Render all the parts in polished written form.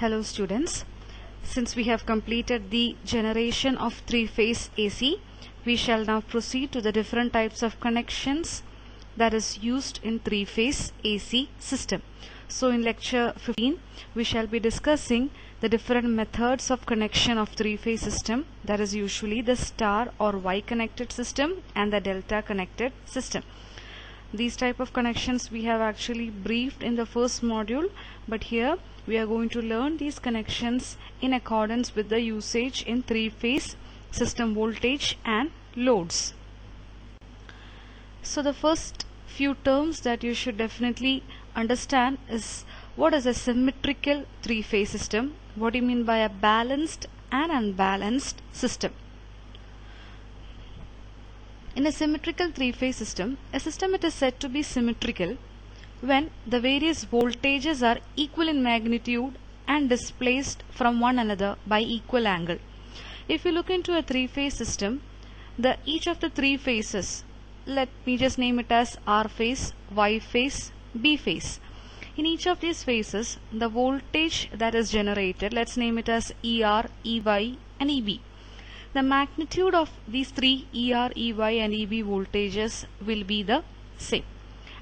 Hello students, since we have completed the generation of three-phase AC, we shall now proceed to the different types of connections that is used in three-phase AC system. So in lecture 15, we shall be discussing the different methods of connection of three-phase system, that is usually the star or Y connected system and the delta connected system. These type of connections we have actually briefed in the first module, but here we are going to learn these connections in accordance with the usage in three-phase system voltage and loads. So the first few terms that you should definitely understand is what is a symmetrical three-phase system, what do you mean by a balanced and unbalanced system. In a symmetrical three-phase system, a system it is said to be symmetrical when the various voltages are equal in magnitude and displaced from one another by equal angle. If you look into a three-phase system, each of the three phases, let me just name it as R phase, Y phase, B phase. In each of these phases, the voltage that is generated, let's name it as ER, EY and EB. The magnitude of these three ER, EY and EB voltages will be the same,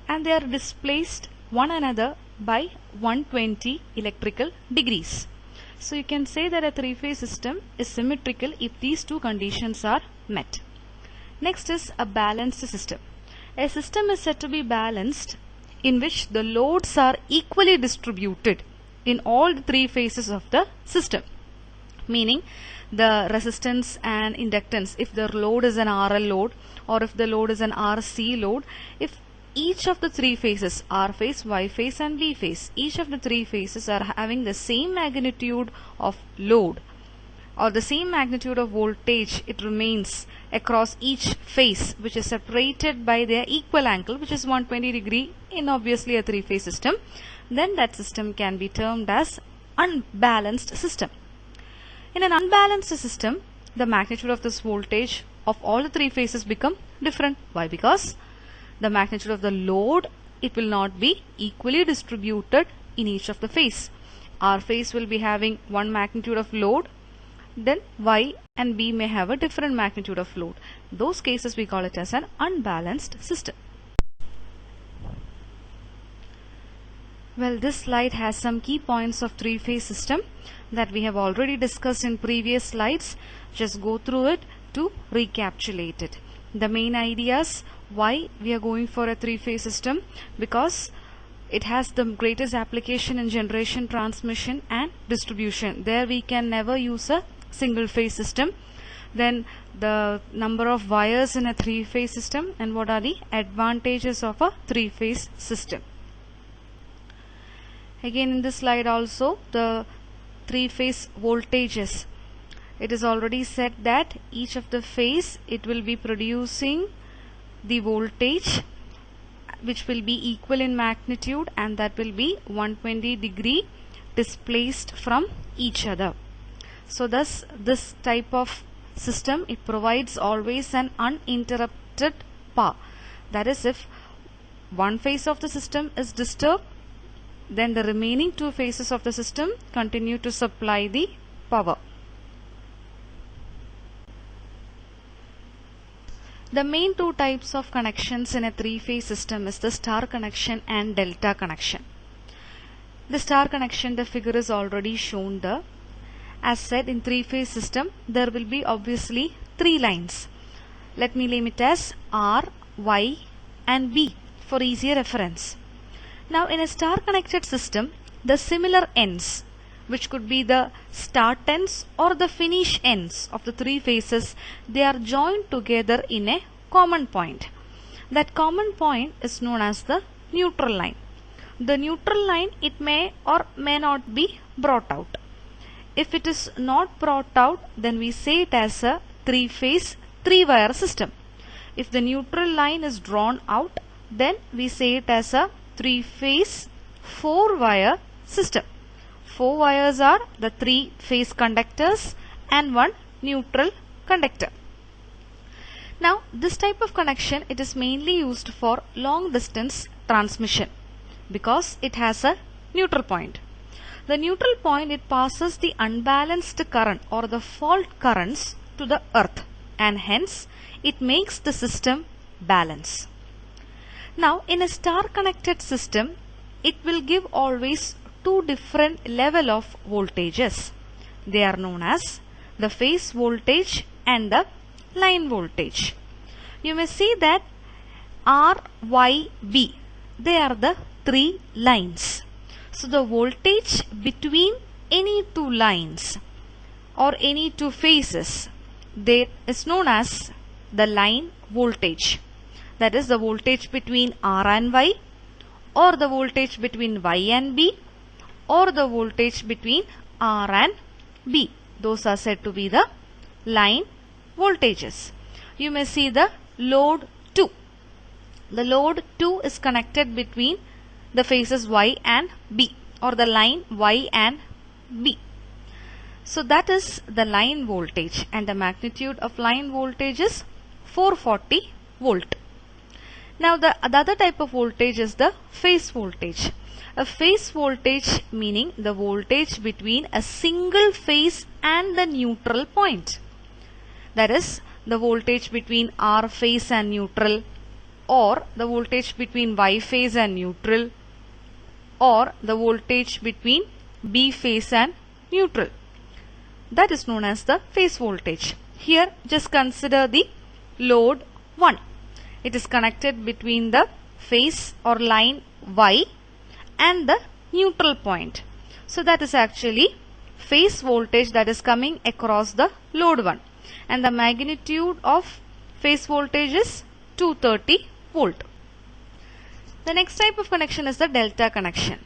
and they are displaced one another by 120 electrical degrees. So you can say that a three-phase system is symmetrical if these two conditions are met. Next is a balanced system. A system is said to be balanced in which the loads are equally distributed in all the three phases of the system, meaning the resistance and inductance, if the load is an RL load or if the load is an RC load, if each of the three phases, R phase, Y phase and B phase, each of the three phases are having the same magnitude of load or the same magnitude of voltage, it remains across each phase, which is separated by their equal angle, which is 120 degree in obviously a three-phase system, then that system can be termed as unbalanced system. In an unbalanced system, the magnitude of this voltage of all the three phases become different. Why? Because the magnitude of the load, it will not be equally distributed in each of the phase. R phase will be having one magnitude of load, then Y and B may have a different magnitude of load. Those cases we call it as an unbalanced system. Well, this slide has some key points of three-phase system that we have already discussed in previous slides. Just go through it to recapitulate it. The main ideas why we are going for a three-phase system, because it has the greatest application in generation, transmission and distribution. There we can never use a single phase system. Then the number of wires in a three-phase system and what are the advantages of a three-phase system. Again in this slide also the three-phase voltages. It is already said that each of the phase it will be producing the voltage which will be equal in magnitude and that will be 120 degree displaced from each other. So thus this type of system, it provides always an uninterrupted power. That is, if one phase of the system is disturbed, then the remaining two phases of the system continue to supply the power. The main two types of connections in a three-phase system is the star connection and delta connection. The star connection, the figure is already shown there. As said, in three-phase system there will be obviously three lines. Let me name it as R, Y and B for easier reference. Now in a star connected system, the similar ends, which could be the start ends or the finish ends of the three phases, they are joined together in a common point. That common point is known as the neutral line. The neutral line, it may or may not be brought out. If it is not brought out, then we say it as a three-phase, three-wire system. If the neutral line is drawn out, then we say it as a three-phase, four-wire system. Four wires are the three-phase conductors and one neutral conductor. Now this type of connection, it is mainly used for long distance transmission because it has a neutral point. The neutral point, it passes the unbalanced current or the fault currents to the earth, and hence it makes the system balance. Now in a star connected system, it will give always two different level of voltages. They are known as the phase voltage and the line voltage. You may see that R, Y, B, they are the three lines. So the voltage between any two lines or any two phases, there is known as the line voltage. That is the voltage between R and Y, or the voltage between Y and B, or the voltage between R and B. Those are said to be the line voltages. You may see the load 2. The load 2 is connected between the phases Y and B, or the line Y and B. So that is the line voltage, and the magnitude of line voltage is 440 volt. Now the other type of voltage is the phase voltage. A phase voltage meaning the voltage between a single phase and the neutral point. That is the voltage between R phase and neutral, or the voltage between Y phase and neutral, or the voltage between B phase and neutral. That is known as the phase voltage. Here just consider the load 1. It is connected between the phase or line Y and the neutral point. So that is actually phase voltage that is coming across the load 1, and the magnitude of phase voltage is 230 volt. The next type of connection is the delta connection.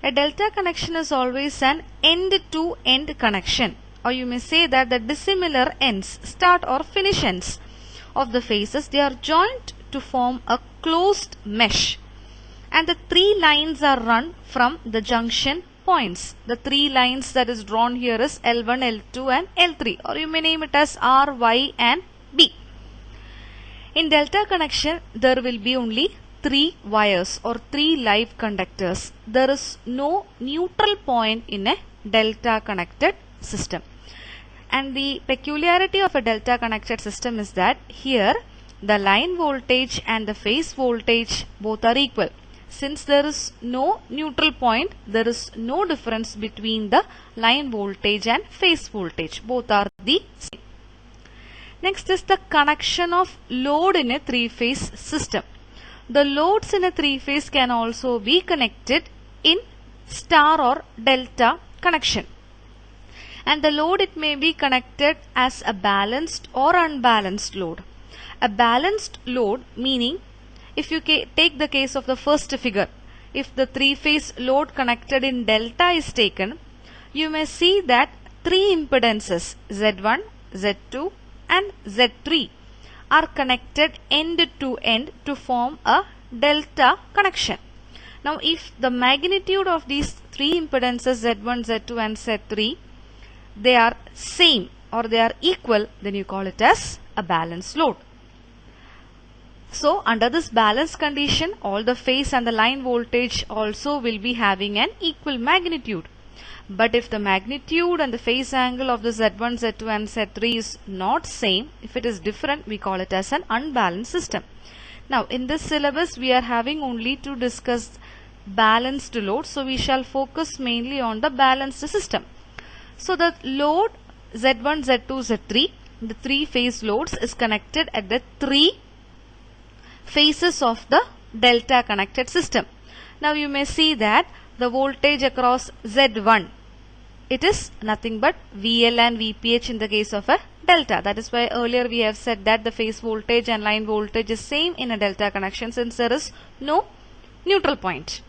A delta connection is always an end-to-end connection, or you may say that the dissimilar ends, start or finish ends of the phases, they are joined to form a closed mesh, and the three lines are run from the junction points. The three lines that is drawn here is L1, L2 and L3, or you may name it as R, Y and B. In delta connection, there will be only three wires or three live conductors. There is no neutral point in a delta connected system. And the peculiarity of a delta connected system is that here the line voltage and the phase voltage both are equal. Since there is no neutral point, there is no difference between the line voltage and phase voltage. Both are the same. Next is the connection of load in a three-phase system. The loads in a three-phase can also be connected in star or delta connection. And the load, it may be connected as a balanced or unbalanced load. A balanced load meaning, if you take the case of the first figure, if the three-phase load connected in delta is taken, you may see that three impedances Z1, Z2 and Z3 are connected end to end to form a delta connection. Now if the magnitude of these three impedances Z1, Z2 and Z3, they are same or they are equal, then you call it as a balanced load. So under this balanced condition, all the phase and the line voltage also will be having an equal magnitude. But if the magnitude and the phase angle of the Z1, Z2 and Z3 is not same, if it is different, we call it as an unbalanced system. Now in this syllabus we are having only to discuss balanced load, so we shall focus mainly on the balanced system. So the load Z1, Z2, Z3, the three phase loads is connected at the three phases of the delta connected system. Now you may see that the voltage across Z1, it is nothing but VL and VPH in the case of a delta. That is why earlier we have said that the phase voltage and line voltage is same in a delta connection, since there is no neutral point.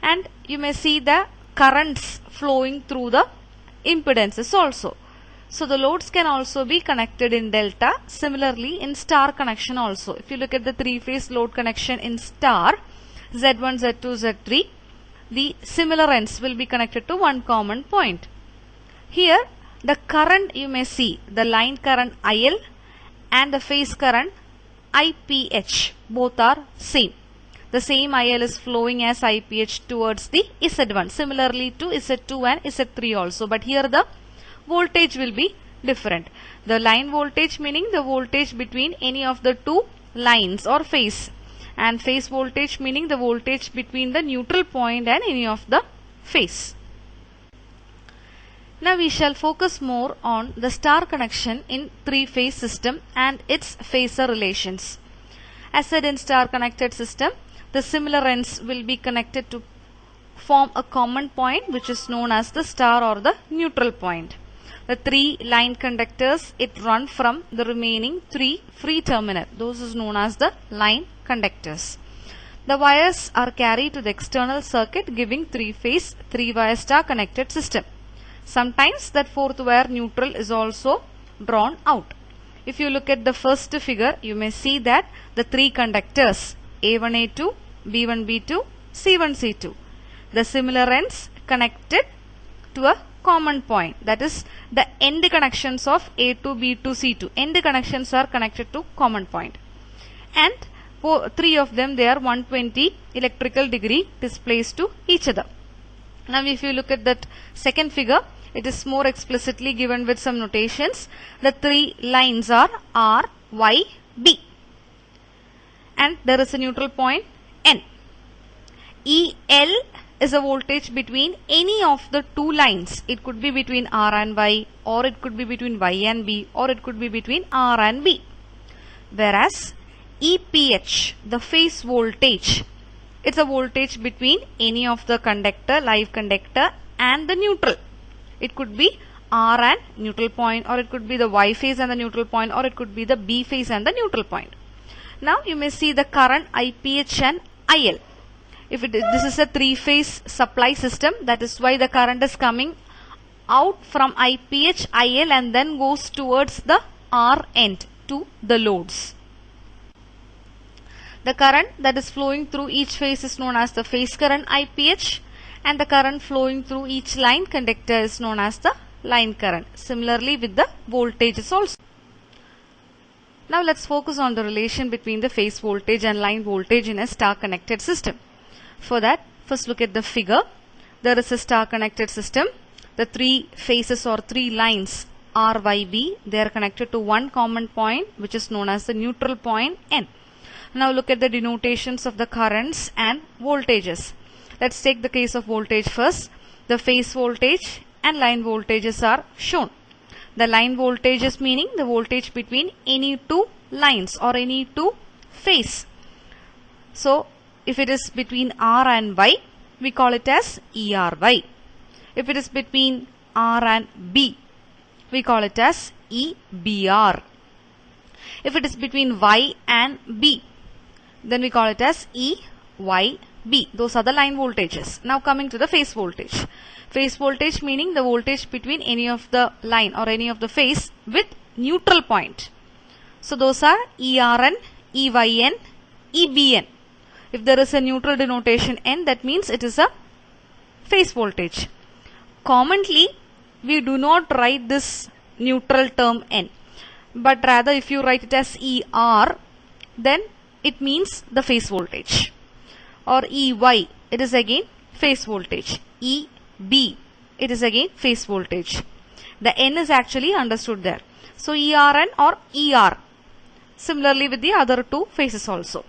And you may see the currents flowing through the impedances also. So the loads can also be connected in delta. Similarly in star connection also. If you look at the three-phase load connection in star, Z1, Z2, Z3, the similar ends will be connected to one common point. Here the current, you may see the line current IL and the phase current IPH, both are same. the same IL is flowing as IPH towards the Z1. Similarly to Z2 and Z3 also. But here the voltage will be different. The line voltage meaning the voltage between any of the two lines or phase. And phase voltage meaning the voltage between the neutral point and any of the phase. Now we shall focus more on the star connection in three-phase system and its phasor relations. As said, in star connected system, the similar ends will be connected to form a common point which is known as the star or the neutral point. The three line conductors, it run from the remaining three free terminal. Those is known as the line conductors. The wires are carried to the external circuit giving three-phase, three-wire star connected system. Sometimes that fourth wire neutral is also drawn out. If you look at the first figure, you may see that the three conductors A1, A2, B1, B2, C1, C2. The similar ends connected to a common point. That is the end connections of A2, B2, C2. End connections are connected to common point. And three of them, they are 120 electrical degree displaced to each other. Now if you look at that second figure, it is more explicitly given with some notations. The three lines are R, Y, B. And there is a neutral point N. EL is a voltage between any of the two lines. It could be between R and Y, or it could be between Y and B, or it could be between R and B. Whereas EPH, the phase voltage, it's a voltage between any of the conductor, live conductor, and the neutral. It could be R and neutral point, or it could be the Y phase and the neutral point, or it could be the B phase and the neutral point. Now you may see the current IPH and IL. If this is a three-phase supply system, that is why the current is coming out from IPH, IL and then goes towards the R end to the loads. The current that is flowing through each phase is known as the phase current IPH, and the current flowing through each line conductor is known as the line current. Similarly with the voltages also. Now let's focus on the relation between the phase voltage and line voltage in a star connected system. For that, first look at the figure. There is a star connected system. The three phases or three lines R, Y, B, they are connected to one common point which is known as the neutral point N. Now look at the denotations of the currents and voltages. Let's take the case of voltage first. The phase voltage and line voltages are shown. The line voltages meaning the voltage between any two lines or any two phase. So if it is between R and Y, we call it as ERY. If it is between R and B, we call it as EBR. If it is between Y and B, then we call it as EYB. Those are the line voltages. Now coming to the phase voltage. Phase voltage meaning the voltage between any of the line or any of the phase with neutral point. So those are ERN, EYN, EBN. If there is a neutral denotation N, that means it is a phase voltage. Commonly, we do not write this neutral term N, but rather if you write it as ER, then it means the phase voltage. Or EY, it is again phase voltage. EB, it is again phase voltage. The N is actually understood there. So ERN or ER. Similarly with the other two phases also.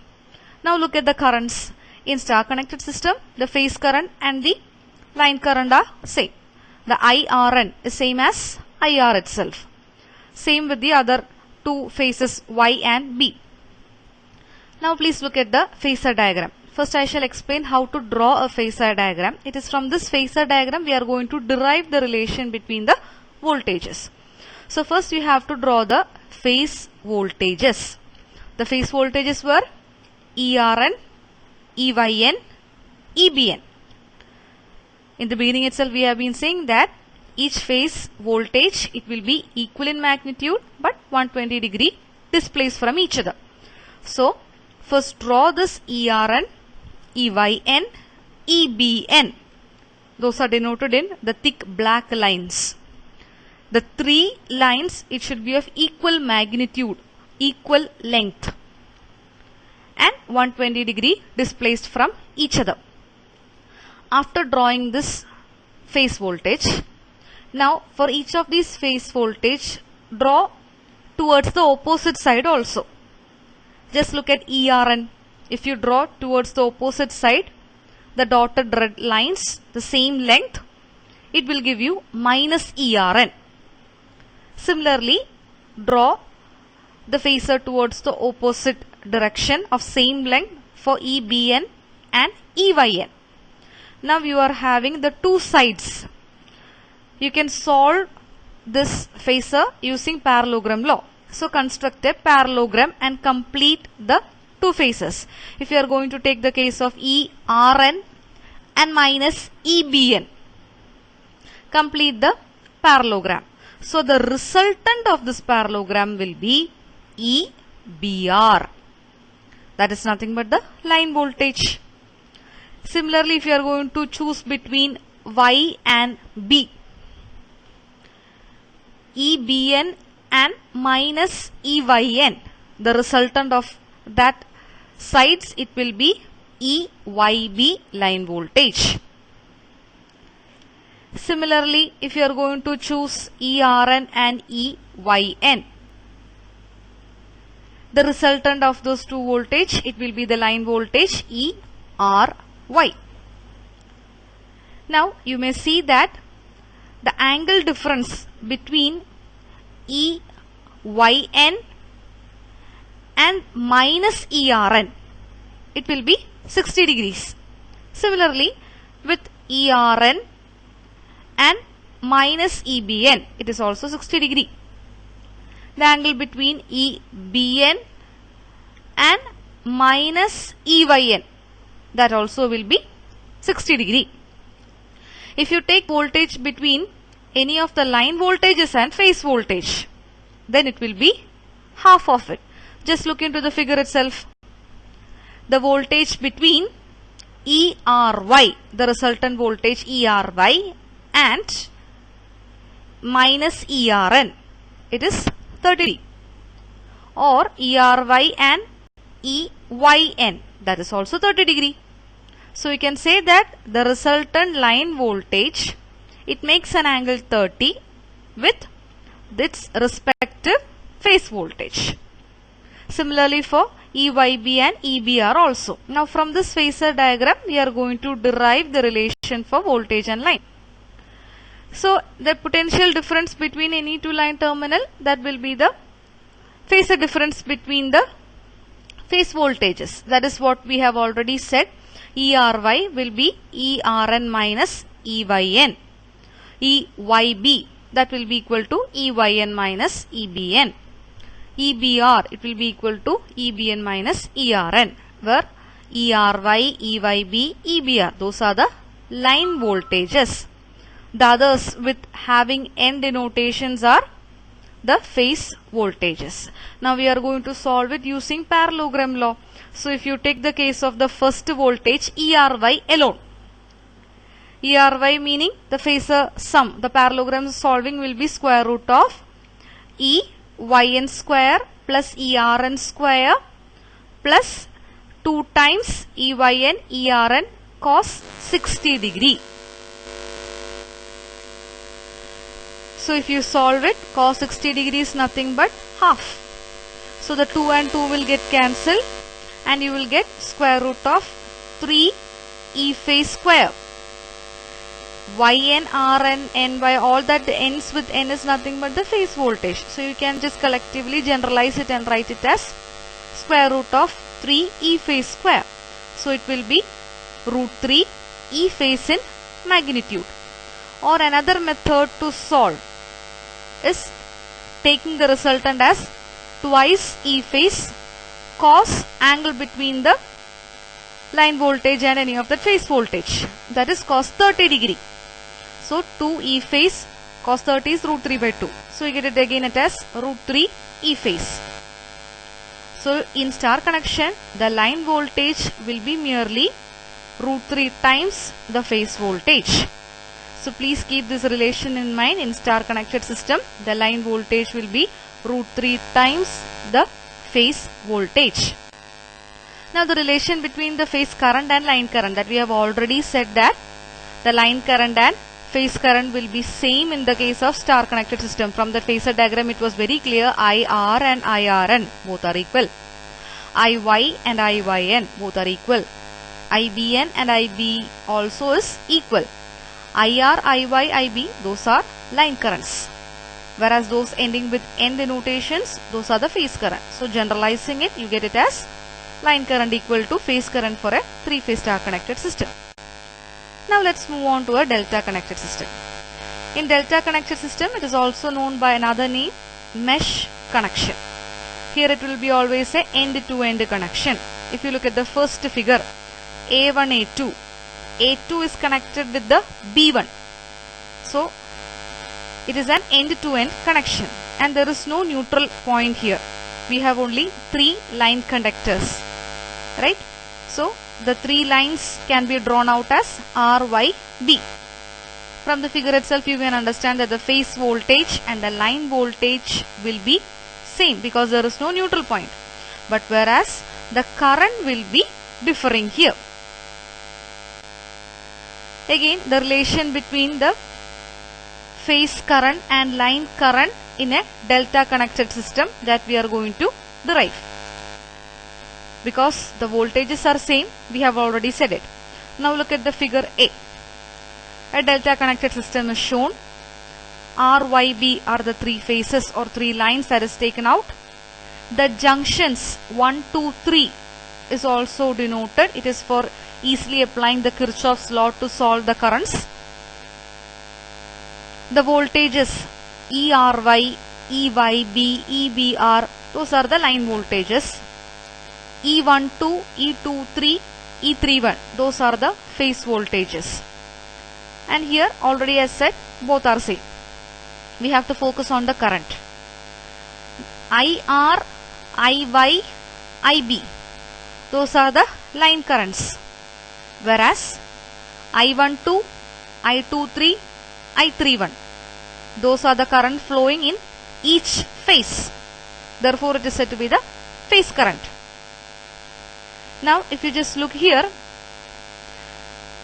Now look at the currents. In star connected system, the phase current and the line current are same. The IRN is same as IR itself. Same with the other two phases Y and B. Now please look at the phasor diagram. First I shall explain how to draw a phasor diagram. It is from this phasor diagram we are going to derive the relation between the voltages. So first we have to draw the phase voltages. The phase voltages were ERN, EYN, EBN. In the beginning itself we have been saying that each phase voltage, it will be equal in magnitude but 120 degree displaced from each other. So first draw this ERN, EYN, EBN. Those are denoted in the thick black lines. The three lines, it should be of equal magnitude, equal length. and 120 degree displaced from each other. After drawing this phase voltage, now for each of these phase voltage, draw towards the opposite side also. Just look at ERN. If you draw towards the opposite side, the dotted red lines, the same length, it will give you minus ERN. Similarly, draw the phasor towards the opposite direction of same length for EBN and EYN. Now you are having the two sides. You can solve this phasor using parallelogram law. So construct a parallelogram and complete the two phases. If you are going to take the case of ERN and minus EBN, complete the parallelogram. So the resultant of this parallelogram will be EBR. That is nothing but the line voltage. Similarly, if you are going to choose between Y and B, EBN and minus EYN, the resultant of that sides, it will be EYB line voltage. Similarly, if you are going to choose ERN and EYN, the resultant of those two voltage, it will be the line voltage ERY. Now you may see that the angle difference between EYN and minus ERN, it will be 60 degrees. Similarly, with ERN and minus EBN, it is also 60 degree. The angle between EBN and minus EYN, that also will be 60 degree. If you take voltage between any of the line voltages and phase voltage, then it will be half of it. Just look into the figure itself. The voltage between ERY, the resultant voltage ERY, and minus ERN, it is 30 degree. Or ERY and EYN, that is also 30 degree. So you can say that the resultant line voltage, it makes an angle 30 with its respective phase voltage. Similarly for EYB and EBR also. Now from this phasor diagram, we are going to derive the relation for voltage and line. So the potential difference between any two line terminal, that will be the phasor difference between the phase voltages. That is what we have already said. ERY will be ERN minus EYN. EYB, that will be equal to EYN minus EBN. EBR, it will be equal to EBN minus ERN, where ERY, EYB, EBR, those are the line voltages. The others with having N denotations are the phase voltages. Now we are going to solve it using parallelogram law. So if you take the case of the first voltage ERY alone, ERY meaning the phasor sum, the parallelogram solving will be square root of EYN square plus ERN square plus 2 times EYN ERN cos 60 degree. So if you solve it, cos 60 degree is nothing but half. So the 2 and 2 will get cancelled and you will get square root of 3 E phase square. YN, RN, NY, all that ends with N is nothing but the phase voltage. So you can just collectively generalize it and write it as square root of 3 E phase square. So it will be root 3 E phase in magnitude. Or another method to solve is taking the resultant as twice E phase cos angle between the line voltage and any of the phase voltage, that is cos 30 degree. So 2 E phase cos 30 is root 3 by 2. So you get it again as root 3 E phase. So in star connection, the line voltage will be merely root 3 times the phase voltage. So please keep this relation in mind. In star connected system, the line voltage will be root 3 times the phase voltage. Now the relation between the phase current and line current, that we have already said that the line current and phase current will be same in the case of star connected system. From the phasor diagram it was very clear, IR and IRN both are equal. IY and IYN both are equal. IBN and IB also is equal. IR, IY, IB, those are line currents. Whereas those ending with N denotations, those are the phase current. So generalizing it, you get it as line current equal to phase current for a three-phase star connected system. Now let's move on to a delta connected system. In delta connected system, it is also known by another name, mesh connection. Here it will be always a end-to-end connection. If you look at the first figure, A1, A2. A2 is connected with the B1. So it is an end-to-end connection and there is no neutral point here. We have only 3 line conductors, right? So the 3 lines can be drawn out as R, Y, B. From the figure itself you can understand that the phase voltage and the line voltage will be same because there is no neutral point. But whereas the current will be differing here. Again, the relation between the phase current and line current in a delta connected system that we are going to derive. Because the voltages are same, we have already said it. Now look at the figure A. A delta connected system is shown. R, Y, B are the 3 phases or 3 lines that is taken out. The junctions 1, 2, 3 is also denoted. It is for easily applying the Kirchhoff's law to solve the currents. The voltages ERY, EYB, EBR, those are the line voltages. E12, E23, E31, those are the phase voltages. And here already as said, both are same. We have to focus on the current. IR, IY, IB, those are the line currents. Whereas I12, I23, I31, those are the current flowing in each phase. Therefore it is said to be the phase current. Now if you just look here,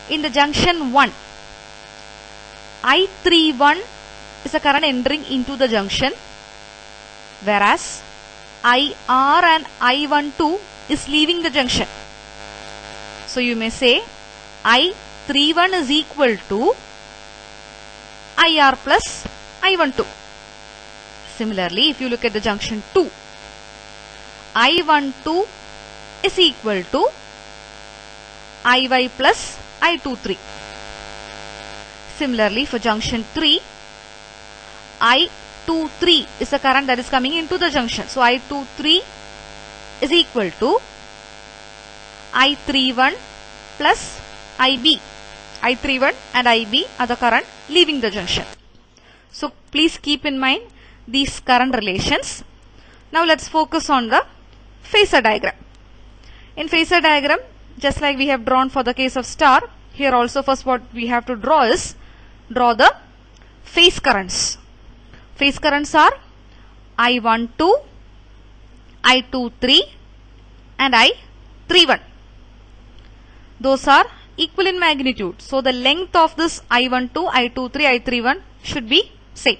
in the junction 1, I31 is a current entering into the junction, whereas IR and I12 is leaving the junction. So you may say I31 is equal to IR plus I12. Similarly, if you look at the junction 2, I12 is equal to IY plus I23. Similarly, for junction 3, I23 is the current that is coming into the junction. So I23 is equal to I31 plus IB. I31 and IB are the current leaving the junction. So please keep in mind these current relations. Now let's focus on the phasor diagram. In phasor diagram, just like we have drawn for the case of star, here also first what we have to draw is the phase currents. Phase currents are I12, I23 and I31. Those are equal in magnitude. So the length of this I12, I23, I31 should be same.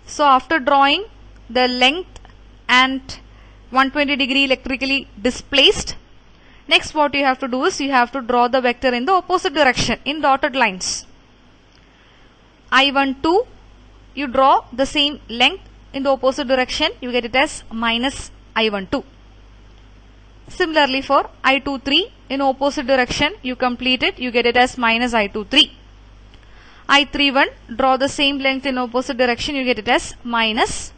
So after drawing the length and 120 degree electrically displaced, next what you have to do is you have to draw the vector in the opposite direction in dotted lines. I12, you draw the same length in the opposite direction, you get it as minus I12. Similarly for I23, in opposite direction you complete it, you get it as minus I23. I31, draw the same length in opposite direction, you get it as minus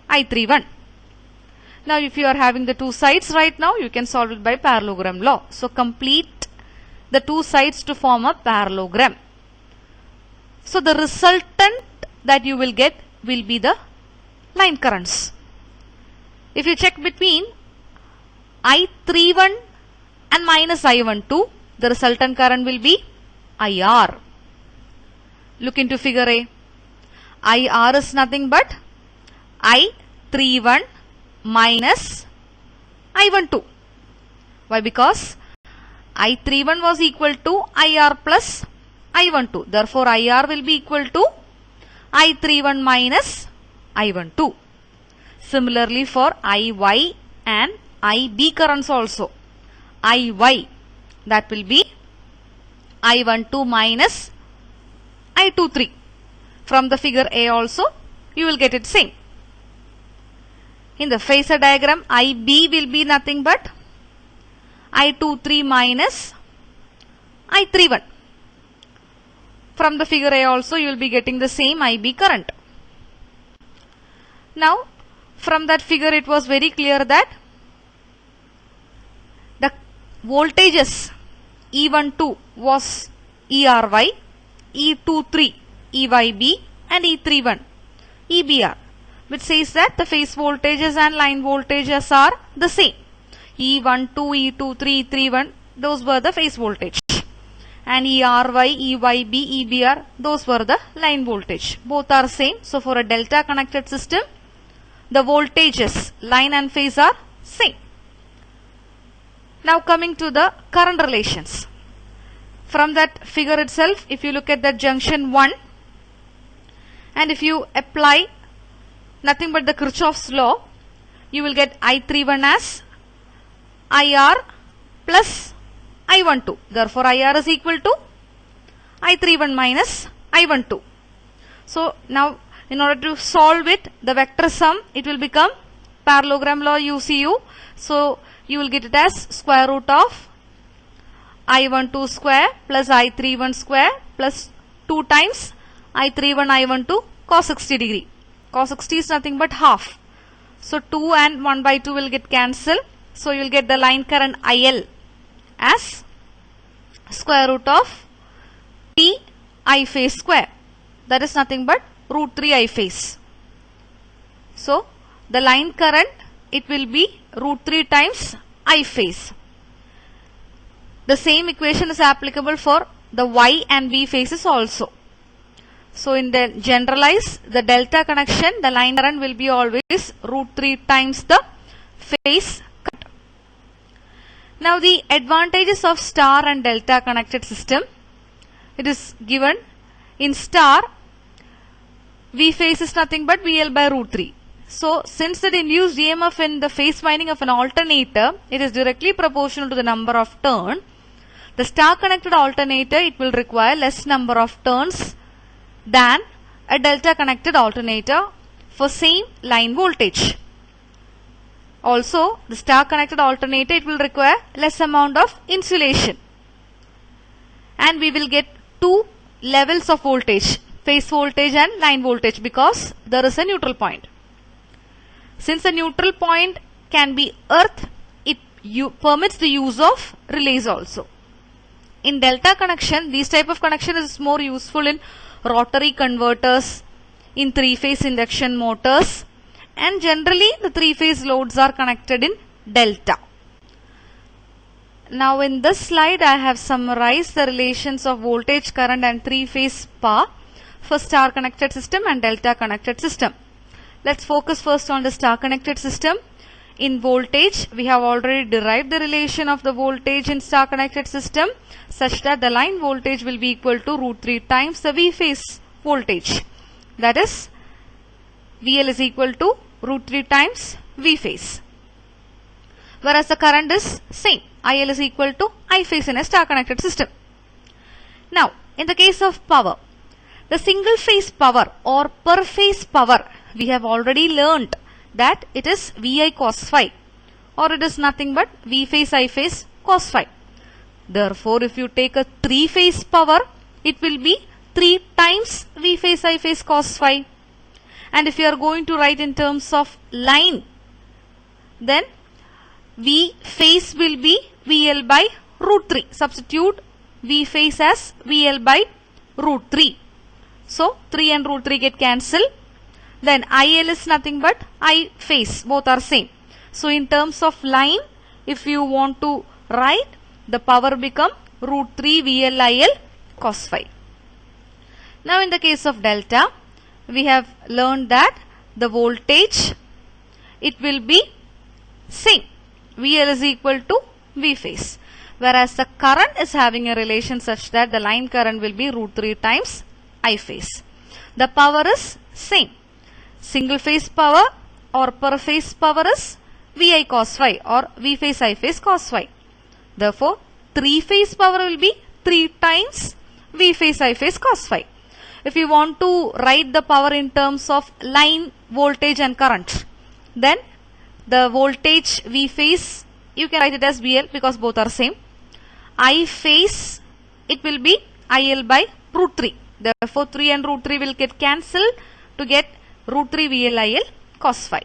I31. Now if you are having the two sides right now, you can solve it by parallelogram law. So complete the two sides to form a parallelogram. So the resultant that you will get will be the line currents. If you check between I31 and minus I12, the resultant current will be IR. Look into figure A. IR is nothing but I31 minus I12. Why? Because I31 was equal to IR plus I12. Therefore, IR will be equal to I31 minus I12. Similarly, for IY and IB currents also. IY, that will be I12 minus I23. From the figure A also, you will get it same. In the phasor diagram, IB will be nothing but I23 minus I31. From the figure A also, you will be getting the same IB current. Now, from that figure, it was very clear that the voltages E12 was ERY, E23 EYB, and E31 EBR, which says that the phase voltages and line voltages are the same. E12, E23, E31, those were the phase voltage. And ERY, EYB, EBR, those were the line voltage. Both are same. So, for a delta connected system, the voltages, line and phase are same. Now, coming to the current relations. From that figure itself, if you look at that junction 1, and if you apply nothing but the Kirchhoff's law, you will get I31 as IR plus I12. Therefore, IR is equal to I31 minus I12. So, now in order to solve it, the vector sum, it will become parallelogram law UCU. So, you will get it as square root of I12 square plus I31 square plus 2 times I31 I12 cos 60 degree. Cos 60 is nothing but half. So, 2 and 1 by 2 will get cancelled. So, you will get the line current IL as square root of T I phase square. That is nothing but root 3 I phase. So, the line current, it will be root 3 times I phase. The same equation is applicable for the Y and V phases also. So, in the generalized, the delta connection, the line current will be always root 3 times the phase current. Now, the advantages of star and delta connected system, it is given in star, V phase is nothing but VL by root 3. So, since the induced EMF in the phase winding of an alternator, it is directly proportional to the number of turns. The star connected alternator, it will require less number of turns than a delta connected alternator for same line voltage. Also, the star connected alternator, it will require less amount of insulation. And we will get two levels of voltage, phase voltage and line voltage, because there is a neutral point. Since the neutral point can be earth, it permits the use of relays also. In delta connection, these type of connection is more useful in rotary converters, in three-phase induction motors, and generally the three-phase loads are connected in delta. Now, in this slide, I have summarized the relations of voltage, current and three-phase power for star connected system and delta connected system. Let's focus first on the star connected system. In voltage, we have already derived the relation of the voltage in star connected system such that the line voltage will be equal to root 3 times the V phase voltage. That is, VL is equal to root 3 times V phase. Whereas the current is same. IL is equal to I phase in a star connected system. Now, in the case of power, the single phase power or per phase power, we have already learnt that it is VI cos phi, or it is nothing but V phase I phase cos phi. Therefore, if you take a 3-phase power, it will be 3 times V phase I phase cos phi. And if you are going to write in terms of line, then V phase will be VL by root 3. Substitute V phase as VL by root 3. So, 3 and root 3 get cancelled. Then IL is nothing but I phase. Both are same. So, in terms of line, if you want to write, the power become root 3 VLIL cos phi. Now, in the case of delta, we have learned that the voltage, it will be same. VL is equal to V phase. Whereas the current is having a relation such that the line current will be root 3 times I phase. The power is same. Single phase power or per phase power is VI cos phi or V phase I phase cos phi. Therefore, 3 phase power will be 3 times V phase I phase cos phi. If you want to write the power in terms of line voltage and current, then the voltage V phase, you can write it as VL because both are same. I phase, it will be IL by root 3. Therefore, 3 and root 3 will get cancelled to get root 3 VL IL cos phi.